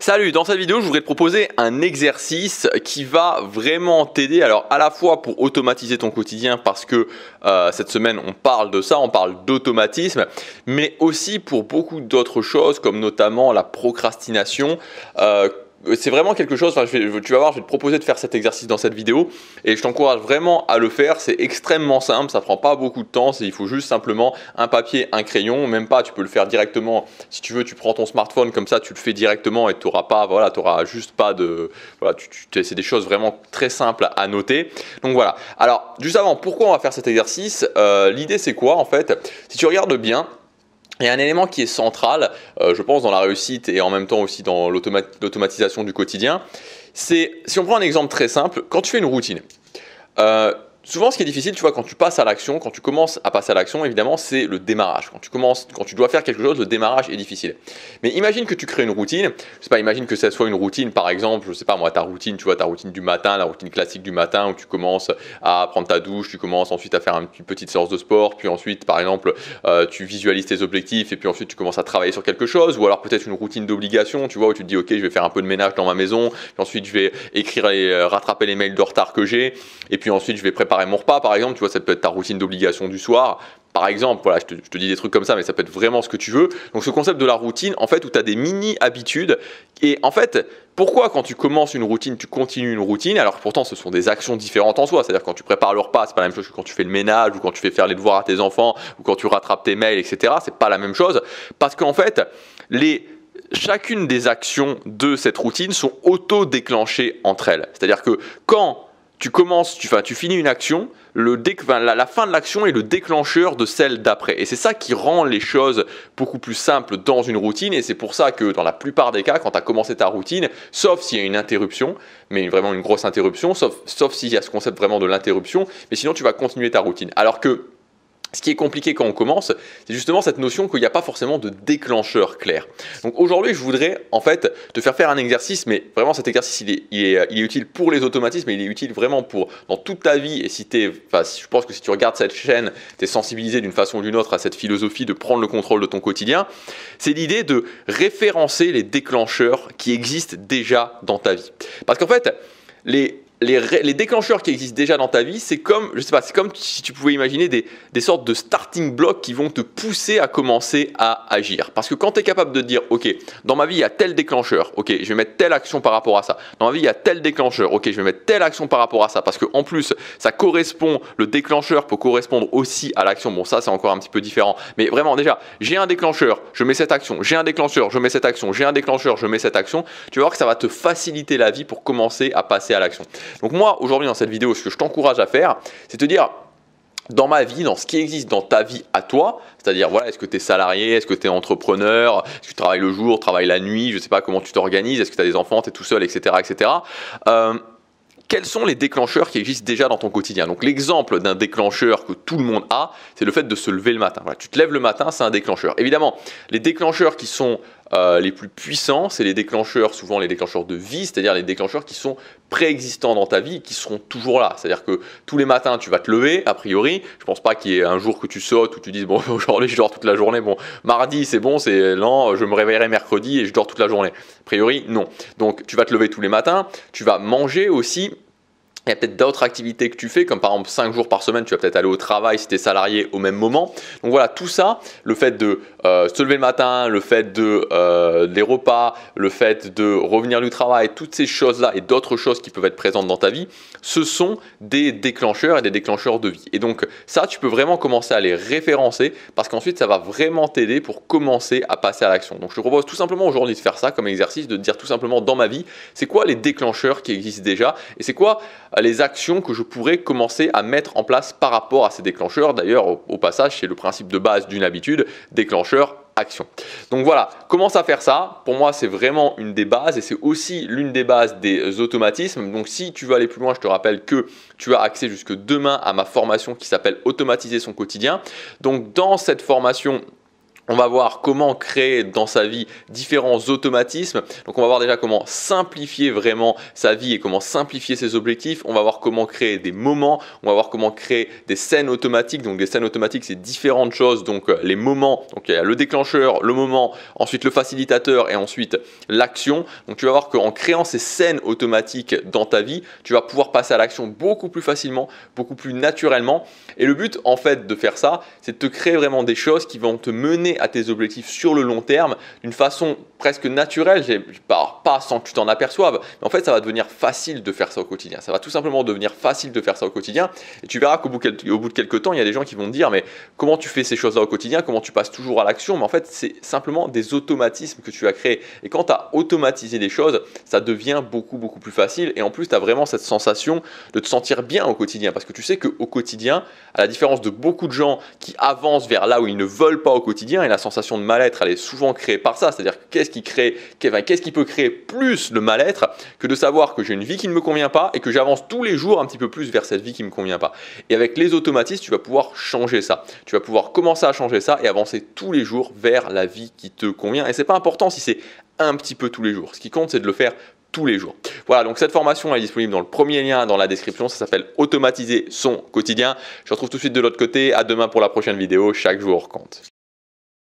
Salut, dans cette vidéo, je voudrais te proposer un exercice qui va vraiment t'aider. Alors, à la fois pour automatiser ton quotidien, parce que cette semaine, on parle de ça, on parle d'automatisme, mais aussi pour beaucoup d'autres choses, comme notamment la procrastination. C'est vraiment quelque chose, tu vas voir, je vais te proposer de faire cet exercice dans cette vidéo et je t'encourage vraiment à le faire. C'est extrêmement simple, ça prend pas beaucoup de temps, il faut juste simplement un papier, un crayon, même pas, tu peux le faire directement. Si tu veux, tu prends ton smartphone comme ça, tu le fais directement et tu n'auras pas, voilà, tu auras juste pas de, voilà, c'est des choses vraiment très simples à noter. Donc voilà. Alors, juste avant, pourquoi on va faire cet exercice? L'idée c'est quoi en fait? Si tu regardes bien, il y a un élément qui est central, je pense, dans la réussite et en même temps aussi dans l'automatisation du quotidien. C'est, si on prend un exemple très simple, quand tu fais une routine, souvent ce qui est difficile, tu vois, quand tu passes à l'action, quand tu commences à passer à l'action, évidemment, c'est le démarrage. Quand tu dois faire quelque chose, le démarrage est difficile. Mais imagine que tu crées une routine, je sais pas, imagine que ça soit une routine, par exemple, je sais pas moi, ta routine, tu vois, ta routine du matin, la routine classique du matin où tu commences à prendre ta douche, tu commences ensuite à faire une petite séance de sport, puis ensuite, par exemple, tu visualises tes objectifs et puis ensuite tu commences à travailler sur quelque chose, ou alors peut-être une routine d'obligation, tu vois, où tu te dis, ok, je vais faire un peu de ménage dans ma maison, puis ensuite je vais écrire et rattraper les mails de retard que j'ai, et puis ensuite je vais préparer mon repas, par exemple, tu vois, ça peut être ta routine d'obligation du soir. Par exemple, voilà, je te dis des trucs comme ça, mais ça peut être vraiment ce que tu veux. Donc ce concept de la routine, en fait, où tu as des mini-habitudes. Et en fait, pourquoi quand tu commences une routine, tu continues une routine, alors que pourtant ce sont des actions différentes en soi. C'est-à-dire quand tu prépares le repas, c'est pas la même chose que quand tu fais le ménage, ou quand tu fais faire les devoirs à tes enfants, ou quand tu rattrapes tes mails, etc. C'est pas la même chose. Parce qu'en fait, chacune des actions de cette routine sont auto-déclenchées entre elles. C'est-à-dire que quand tu finis une action, la fin de l'action est le déclencheur de celle d'après. Et c'est ça qui rend les choses beaucoup plus simples dans une routine. Et c'est pour ça que dans la plupart des cas, quand tu as commencé ta routine, sauf s'il y a une interruption, mais vraiment une grosse interruption, sauf s'il y a ce concept vraiment de l'interruption, mais sinon tu vas continuer ta routine. Alors que ce qui est compliqué quand on commence, c'est justement cette notion qu'il n'y a pas forcément de déclencheur clair. Donc aujourd'hui, je voudrais en fait te faire un exercice, mais vraiment cet exercice, il est utile pour les automatismes, mais il est utile vraiment dans toute ta vie. Et je pense que si tu regardes cette chaîne, tu es sensibilisé d'une façon ou d'une autre à cette philosophie de prendre le contrôle de ton quotidien. C'est l'idée de référencer les déclencheurs qui existent déjà dans ta vie. Parce qu'en fait, les déclencheurs qui existent déjà dans ta vie, c'est comme si tu pouvais imaginer des sortes de starting blocks qui vont te pousser à commencer à agir. Parce que quand tu es capable de dire, ok, dans ma vie, il y a tel déclencheur, ok, je vais mettre telle action par rapport à ça. Dans ma vie, il y a tel déclencheur, ok, je vais mettre telle action par rapport à ça. Parce qu'en plus, le déclencheur peut correspondre aussi à l'action. Bon, ça, c'est encore un petit peu différent. Mais vraiment, déjà, j'ai un déclencheur, je mets cette action. J'ai un déclencheur, je mets cette action. J'ai un déclencheur, je mets cette action. Tu vas voir que ça va te faciliter la vie pour commencer à passer à l'action. Donc moi, aujourd'hui, dans cette vidéo, ce que je t'encourage à faire, c'est te dire, dans ma vie, dans ce qui existe dans ta vie à toi, c'est-à-dire, voilà, est-ce que tu es salarié, est-ce que tu es entrepreneur, est-ce que tu travailles le jour, travailles la nuit, je ne sais pas comment tu t'organises, est-ce que tu as des enfants, tu es tout seul, etc. etc. Quels sont les déclencheurs qui existent déjà dans ton quotidien? Donc l'exemple d'un déclencheur que tout le monde a, c'est le fait de se lever le matin. Voilà, tu te lèves le matin, c'est un déclencheur. Évidemment, les déclencheurs qui sont les plus puissants, c'est souvent les déclencheurs de vie, c'est-à-dire les déclencheurs qui sont préexistants dans ta vie, qui seront toujours là. C'est-à-dire que tous les matins, tu vas te lever, a priori. Je ne pense pas qu'il y ait un jour que tu sautes où tu dises, bon, aujourd'hui, je dors toute la journée. Bon, mardi, c'est bon, c'est lent, je me réveillerai mercredi et je dors toute la journée. A priori, non. Donc, tu vas te lever tous les matins, tu vas manger aussi. Il y a peut-être d'autres activités que tu fais, comme par exemple 5 jours par semaine, tu vas peut-être aller au travail si tu es salarié au même moment. Donc voilà, tout ça, le fait de se lever le matin, le fait des repas, le fait de revenir du travail, toutes ces choses-là et d'autres choses qui peuvent être présentes dans ta vie, ce sont des déclencheurs et des déclencheurs de vie. Et donc ça, tu peux vraiment commencer à les référencer parce qu'ensuite, ça va vraiment t'aider pour commencer à passer à l'action. Donc je te propose tout simplement aujourd'hui de faire ça comme exercice, de te dire tout simplement dans ma vie, c'est quoi les déclencheurs qui existent déjà et c'est quoi les actions que je pourrais commencer à mettre en place par rapport à ces déclencheurs. D'ailleurs, au passage, c'est le principe de base d'une habitude, déclencheur, action. Donc voilà, commence à faire ça. Pour moi, c'est vraiment une des bases et c'est aussi l'une des bases des automatismes. Donc si tu veux aller plus loin, je te rappelle que tu as accès jusque demain à ma formation qui s'appelle Automatiser son quotidien. Donc dans cette formation, On va voir comment créer dans sa vie différents automatismes. Donc on va voir déjà comment simplifier vraiment sa vie et comment simplifier ses objectifs. On va voir comment créer des moments. On va voir comment créer des scènes automatiques. Donc des scènes automatiques, c'est différentes choses. Donc les moments, donc il y a le déclencheur, le moment, ensuite le facilitateur et ensuite l'action. Donc tu vas voir qu'en créant ces scènes automatiques dans ta vie, tu vas pouvoir passer à l'action beaucoup plus facilement, beaucoup plus naturellement. Et le but en fait de faire ça, c'est de te créer vraiment des choses qui vont te mener à tes objectifs sur le long terme d'une façon presque naturelle, pas sans que tu t'en aperçoives, mais en fait ça va devenir facile de faire ça au quotidien. Ça va tout simplement devenir facile de faire ça au quotidien et tu verras qu'au bout de quelques temps, il y a des gens qui vont te dire mais comment tu fais ces choses-là au quotidien, comment tu passes toujours à l'action, mais en fait c'est simplement des automatismes que tu as créés et quand tu as automatisé des choses, ça devient beaucoup plus facile et en plus tu as vraiment cette sensation de te sentir bien au quotidien parce que tu sais qu'au quotidien, à la différence de beaucoup de gens qui avancent vers là où ils ne veulent pas au quotidien, et la sensation de mal-être, elle est souvent créée par ça. C'est-à-dire qu'est-ce qui peut créer plus le mal-être que de savoir que j'ai une vie qui ne me convient pas et que j'avance tous les jours un petit peu plus vers cette vie qui ne me convient pas. Et avec les automatismes, tu vas pouvoir changer ça. Tu vas pouvoir commencer à changer ça et avancer tous les jours vers la vie qui te convient. Et c'est pas important si c'est un petit peu tous les jours. Ce qui compte, c'est de le faire tous les jours. Voilà, donc cette formation est disponible dans le premier lien dans la description. Ça s'appelle Automatiser son quotidien. Je te retrouve tout de suite de l'autre côté. À demain pour la prochaine vidéo. Chaque jour compte.